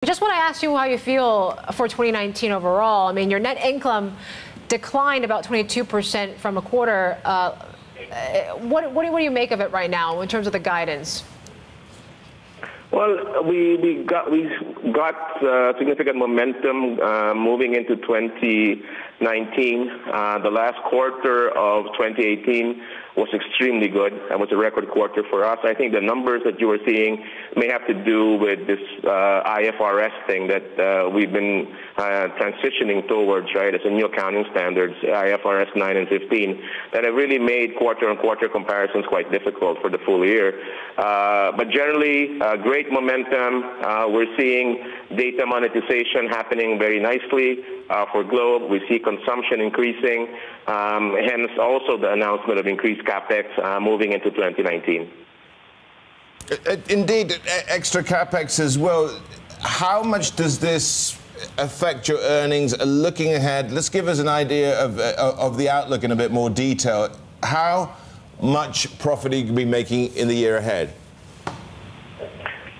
I just want to ask you how you feel for 2019 overall. I mean, your net income declined about 22% from a quarter. What do you make of it right now in terms of the guidance? Well, we got significant momentum moving into 2019. The last quarter of 2018 was extremely good. That was a record quarter for us. I think the numbers that you were seeing may have to do with this IFRS thing that we've been transitioning towards, right? It's a new accounting standards, IFRS 9 and 15, that have really made quarter-on-quarter comparisons quite difficult for the full year. But generally, great momentum. We're seeing data monetization happening very nicely for Globe. We see consumption increasing, hence also the announcement of increased CapEx moving into 2019. Indeed, extra CapEx as well. How much does this affect your earnings looking ahead? Let's give us an idea of the outlook in a bit more detail. How much profit are you going to be making in the year ahead?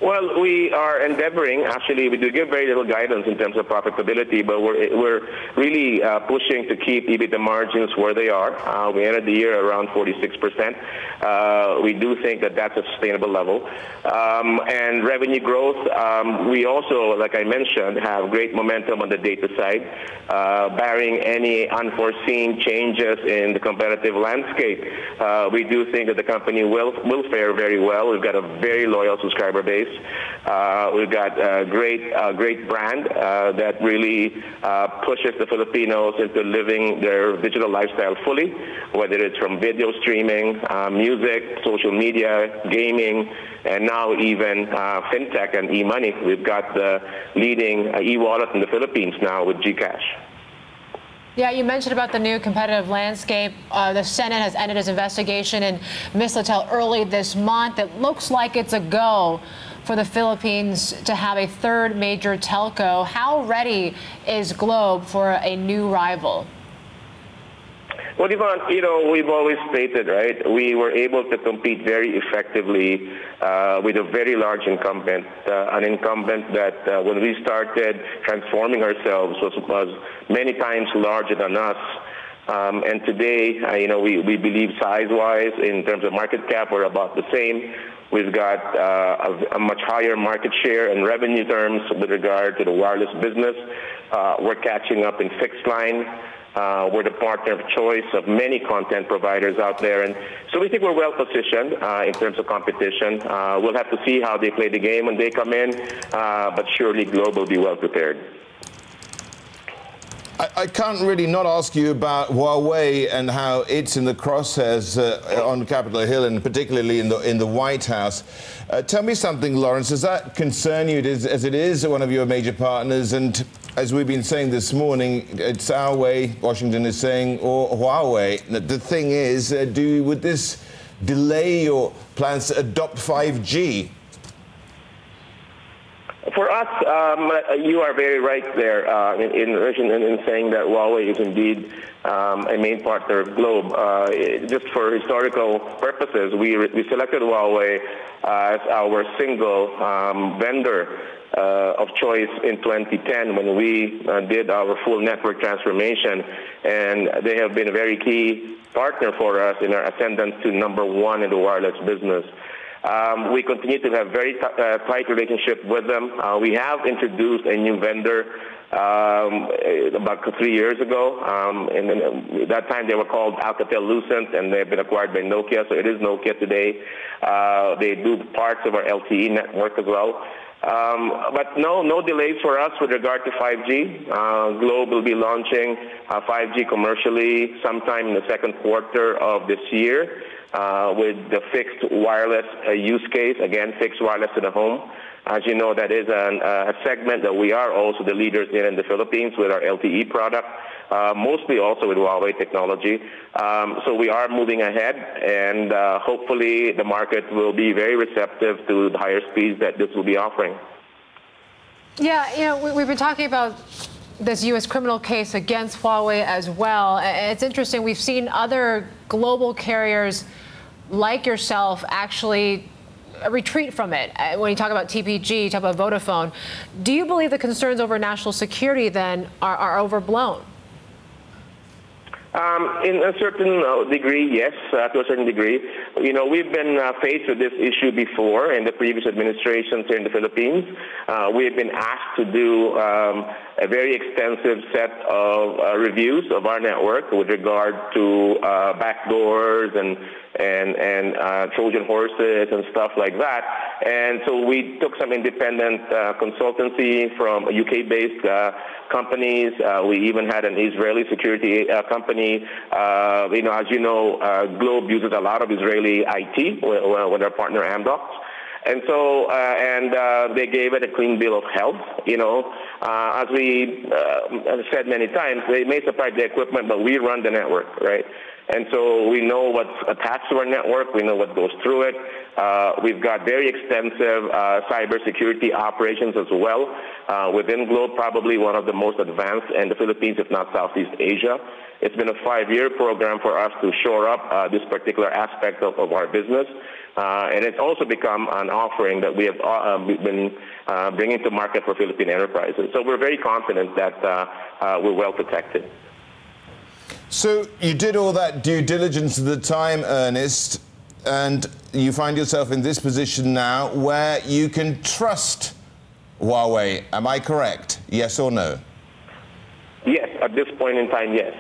Well, we are endeavoring. Actually, we do give very little guidance in terms of profitability, but we're really pushing to keep EBITDA margins where they are. We ended the year around 46%. We do think that that's a sustainable level. And revenue growth, we also, like I mentioned, have great momentum on the data side. Barring any unforeseen changes in the competitive landscape, we do think that the company will fare very well. We've got a very loyal subscriber base. We've got a great brand that really pushes the Filipinos into living their digital lifestyle fully, whether it's from video streaming, music, social media, gaming, and now even fintech and e-money. We've got the leading e-wallet in the Philippines now with GCash. Yeah, you mentioned about the new competitive landscape. The Senate has ended its investigation in Mislatel early this month. It looks like it's a go for the Philippines to have a third major telco. How ready is Globe for a new rival? Well, Yvonne, we've always stated, right, we were able to compete very effectively with a very large incumbent, an incumbent that when we started transforming ourselves was many times larger than us. And today, we believe size-wise, in terms of market cap, we're about the same. We've got a much higher market share in revenue terms with regard to the wireless business. We're catching up in fixed line. We're the partner of choice of many content providers out there. And so we think we're well positioned in terms of competition. We'll have to see how they play the game when they come in, but surely Globe will be well prepared. I can't really not ask you about Huawei and how it's in the crosshairs on Capitol Hill, and particularly in the White House. Tell me something, Lawrence. Does that concern you as it is one of your major partners? And as we've been saying this morning, it's our way, Washington is saying, or Huawei. The thing is, would this delay your plans to adopt 5G? For us, you are very right there in saying that Huawei is indeed a main partner of Globe. Just for historical purposes, we selected Huawei as our single vendor of choice in 2010 when we did our full network transformation, and they have been a very key partner for us in our ascendance to #1 in the wireless business. We continue to have very tight relationship with them. We have introduced a new vendor about 3 years ago. And at that time they were called Alcatel-Lucent, and they've been acquired by Nokia, so it is Nokia today. They do parts of our LTE network as well. But no delays for us with regard to 5G. Globe will be launching 5G commercially sometime in the second quarter of this year with the fixed wireless use case, again, fixed wireless to the home. As you know, that is a segment that we are also the leaders in the Philippines with our LTE product, mostly also with Huawei technology. So we are moving ahead, and hopefully the market will be very receptive to the higher speeds that this will be offering. Yeah, we've been talking about this U.S. criminal case against Huawei as well. It's interesting. We've seen other global carriers like yourself actually a retreat from it. When you talk about TPG, you talk about Vodafone. Do you believe the concerns over national security then are overblown? In a certain degree, yes, to a certain degree. You know, we've been faced with this issue before in the previous administrations here in the Philippines. We've been asked to do a very extensive set of reviews of our network with regard to backdoors and Trojan horses and stuff like that. And so we took some independent consultancy from UK-based companies. We even had an Israeli security company. You know, as you know, Globe uses a lot of Israeli IT with our partner Amdocs. And so, they gave it a clean bill of health. You know, as we have said many times, they may supply the equipment, but we run the network, right? And so we know what's attached to our network. We know what goes through it. We've got very extensive cybersecurity operations as well within Globe, probably one of the most advanced in the Philippines, if not Southeast Asia. It's been a 5-year program for us to shore up this particular aspect of our business. And it's also become an offering that we have been bringing to market for Philippine enterprises. So we're very confident that we're well protected. So you did all that due diligence at the time, Ernest, and you find yourself in this position now where you can trust Huawei. Am I correct? Yes or no? Yes, at this point in time, yes.